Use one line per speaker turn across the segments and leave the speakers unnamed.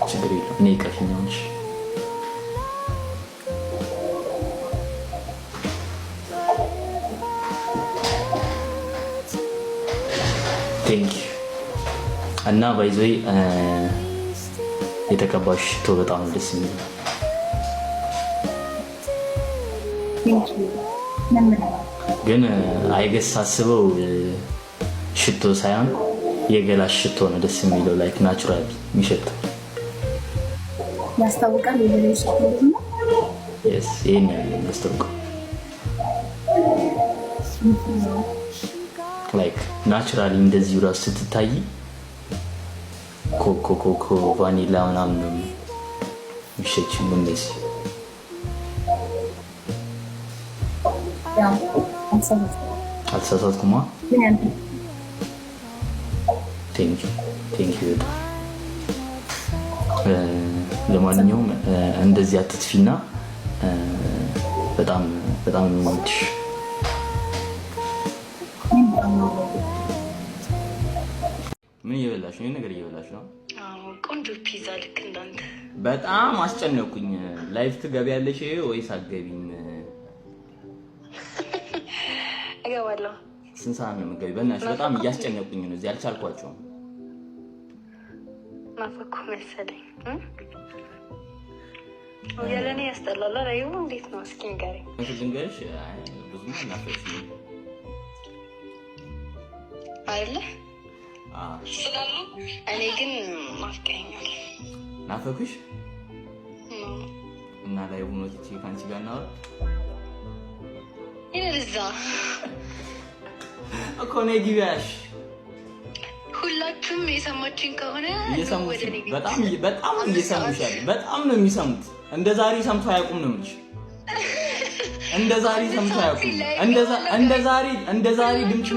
ችግር የለም እኔ ይቀርኛለሽ ቴንክ ዩ እና ባይዘይ የተቀባሽ ሽቶ በጣም ደስ የሚል ግን አይገስ ሳስበው ሽቶ ሳይሆን የገላሽ ሽቶ ነው ደስ የሚለው ላይክ ናቹራል የሚሸተው
ያስታውቃል የገላሽ ሽቶ ደግሞ
yes ይሄን ያስታውቃል ላይክ ናቹራሊ እንደዚህ ራስ ስትታይ ኮኮ ቫኒላ ምናምን ነው የሚሸችው እንደዚህ አልተሳሳትኩማ ቴንክ ዩ ለማንኛውም እንደዚህ አትጥፊና በጣም የምወድሽ ምን እየበላሽ ነው? ነገር እየበላሽ ነው?
አዎ ቆንጆ ፒዛ ልክ እንዳንተ
በጣም አስጨነቁኝ። ላይፍ ትገቢያለሽ ወይስ አትገቢም?
እገባለሁ።
ስንት ሰዓት ነው የምትገቢው? በእናትሽ በጣም እያስጨነቁኝ ነው። እዚህ አልቻልኳቸውም።
ናፈኩ መሰለኝ። ያለኔ ያስጠላል። አላየው እንዴት ነው? እስኪ ንገረኝ።
ልንገርሽ ብዙም ናፈቅሽኝ
አይደለ? ስላሉ እኔ ግን ናፍቀኛል።
ናፈኩሽ እና ላይ ሆኖ ትቼ ካንቺ ጋር ነው
ይለዛ
እኮ ነው ግቢያሽ።
ሁላችሁም የሰማችሁኝ ከሆነ
እየሰሙሽ በጣም እየሰሙሻል። በጣም ነው የሚሰሙት። እንደ ዛሬ ሰምቶ አያውቁም ነው የምልሽ። እንደ ዛሬ ሰምቶ አያውቁም። እንደ ዛሬ ድምፁ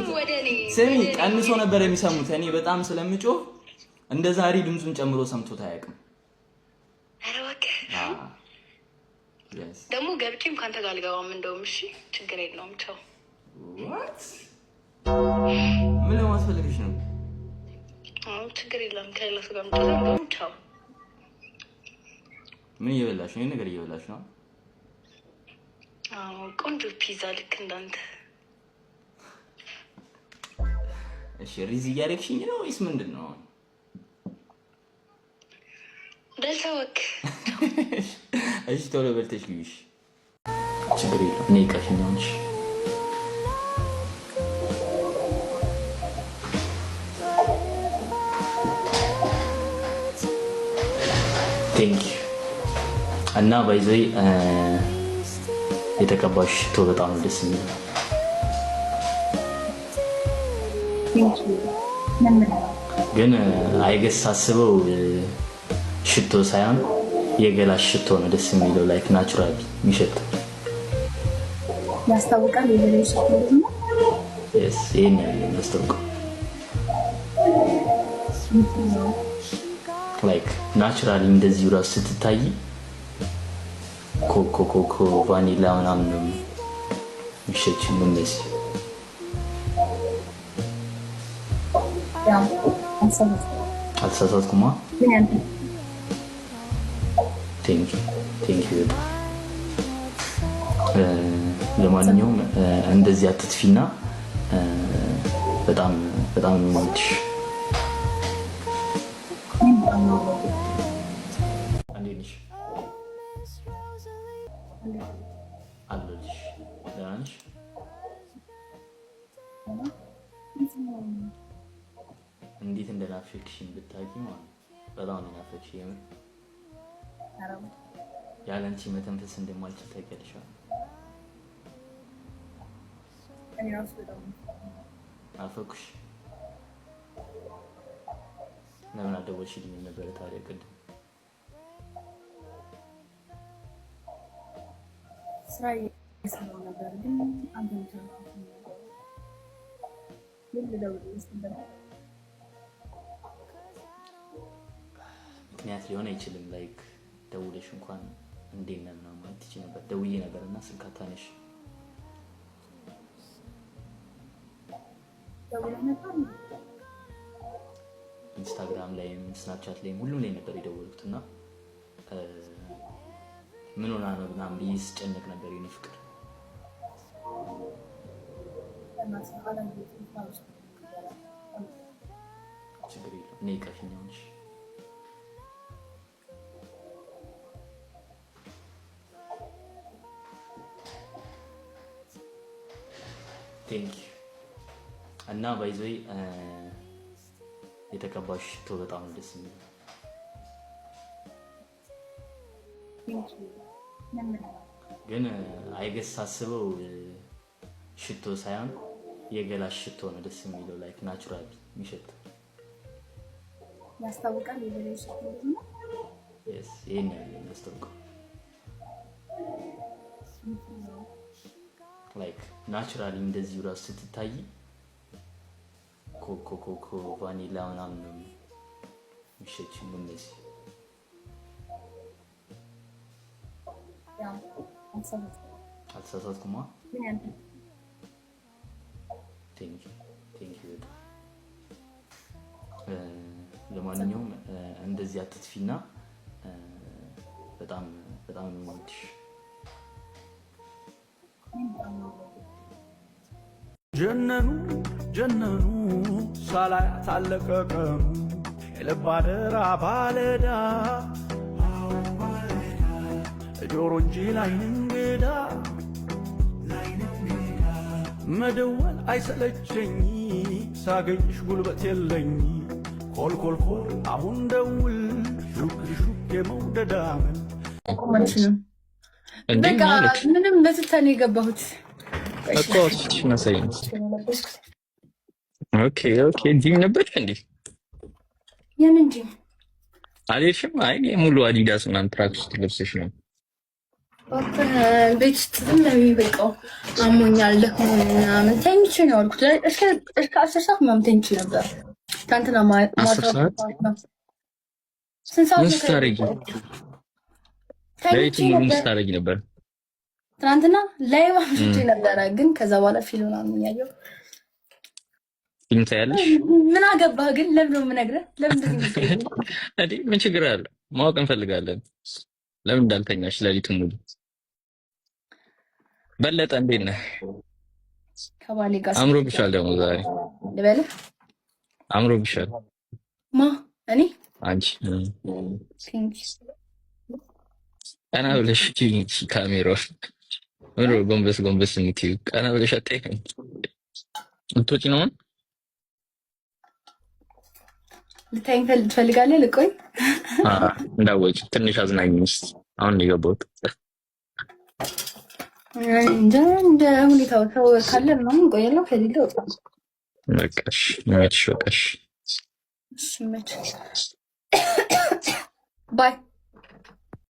ስሚ ቀንሶ ነበር የሚሰሙት። እኔ በጣም ስለምጮህ እንደ ዛሬ ድምፁን ጨምሮ ሰምቶት አያውቅም።
ኧረ እባክህ ደግሞ ገብቼም ካንተ ጋር አልገባም። እንደውም እሺ ችግር የለውም ቻው።
ምን ለማስፈልግሽ ነው?
ችግር የለም ከሌላ ሰው ጋር እንደውም ቻው።
ምን እየበላሽ ነው? ነገር እየበላሽ ነው?
አዎ ቆንጆ ፒዛ ልክ እንዳንተ።
እሺ ሪዝ እያደረግሽኝ ነው ወይስ ምንድን ነው?
ደልተወክ
እሺ ቶሎ በልተሽ ግቢሽ። ችግር የለም እኔ ይቀርኛለሽ ቴንክ ዩ እና ባይዘይ የተቀባሽ ሽቶ በጣም ደስ የሚል ግን አይገስ ሳስበው ሽቶ ሳይሆን የገላሽ ሽቶ ነው ደስ የሚለው ላይክ ናቹራል የሚሸተው
ያስታውቃል የገላሽ ሽቶ ደግሞ
yes ይሄን ያስታውቃል ላይክ ናቹራሊ እንደዚህ ራስ ስትታይ ኮኮ ቫኒላ ምናምን ነው የሚሸችው እንደዚህ አልተሳሳትኩማ ቴንክ ዩ ለማንኛውም እንደዚህ አትጥፊና በጣም የምወድሽ እንዴት ነሽ? አለሁልሽ። ደህና ነሽ? እንዴት እንደናፈቅሽኝ ብታውቂ ማለት በጣም ነው ናፈቅሽኝ። የምር ያለ አንቺ መተንፈስ እንደማልችል ታውቂያለሽ። ናፈቅሽ? ለምን አልደወልሽልኝም ነበር ታዲያ ቅድም?
ስራ እየሰራሁ ነበር ግን አንተ
ምክንያት ሊሆን አይችልም። ላይክ ደውለሽ እንኳን እንዴት ነህ ምናምን ማለት ትችይ ነበር። ደውዬ ነበርና ስልክ አታነሽ። ኢንስታግራም ላይም ስናፕቻት ላይም ሁሉም ላይ ነበር የደወልኩት እና ምን ሆና ነው ምናምን ብዬ ስጨነቅ ነበር የኔ ፍቅር። ችግር የለውም እኔ ይቀፍኛውሽ ቴንክ ዩ እና ባይዘይ የተቀባሽ ሽቶ በጣም ደስ የሚል ግን አይገስ ሳስበው ሽቶ ሳይሆን የገላሽ ሽቶ ነው ደስ የሚለው ላይክ ናቹራል የሚሸት
ያስታውቃል። የገላሽ ሽቶ ነው
yes ይሄን ያስታውቃል። ላይክ ናቹራሊ እንደዚህ ራስ ስትታይ ኮኮ ቫኒላ ምናምን ነው የሚሸችው እንደዚህ አልተሳሳትኩማ። ቴንክ ዩ ለማንኛውም እንደዚህ አትጥፊና በጣም በጣም የምወድሽ
ጀነኑ ሳላያት አለቀቀኑ የልብ አደራ ባለዳ ጆሮ እንጂ ላይን እንግዳ መደወል አይሰለቸኝ ሳገኝሽ ጉልበት የለኝ ኮልኮልኮል አሁን ደውል ሹክ የመውደዳምን
በቃ ምንም በትታ ነው የገባሁት
እኮ እሺ መሰለኝ። ኦኬ ጂም ነበር እንዴ?
የምን ጂም
አልሄድሽም? አይ ሙሉ አዲዳስ ምናምን ትራክ ውስጥ ለብሰሽ ነው
ቤት ውስጥ ዝም ነው የሚበቃው። አሞኛል ደክሞኝ ምናምን ተኝቼ ነው ያልኩት። እስከ 10 ሰዓት ምናምን ተኝቼ ነበር። ትናንትና ማታ
10 ሰዓት
ስንት ሰዓት
ምን ስታረጊ? ለይቱ ምን ስታረጊ ነበር?
ትናንትና ላይቭ አምሽቼ ነበረ፣ ግን ከዛ በኋላ ፊልም ምናምን ያየው።
ፊልም ታያለሽ?
ምን አገባህ ግን? ለምን ነው የምነግርህ? ለምን
እንዴ ምን ችግር አለ? ማወቅ እንፈልጋለን። ለምን እንዳልተኛሽ ለሊቱን ሙሉ? በለጠ እንዴት ነህ?
ከባሌ ጋር
አምሮብሻል ደግሞ ዛሬ
ልበልህ?
አምሮብሻል።
ማ እኔ?
አንቺ
ፒንክ
ቀና ብለሽ ካሜራው ወሮ ጎንበስ የምትይው ቀና ብለሽ አትይም? እንቶጪ ነው
ልታይኝ ትፈልጋለህ? ልቆይ
እንዳወጭ ትንሽ አዝናኝ ምስት አሁን ነው የገባሁት።
እንደ ሁኔታው ሰው ካለ ምናምን ቆያለሁ፣ ከሌለ ወጣ።
በቃሽ መች በቃሽ።
እሺ መች ባይ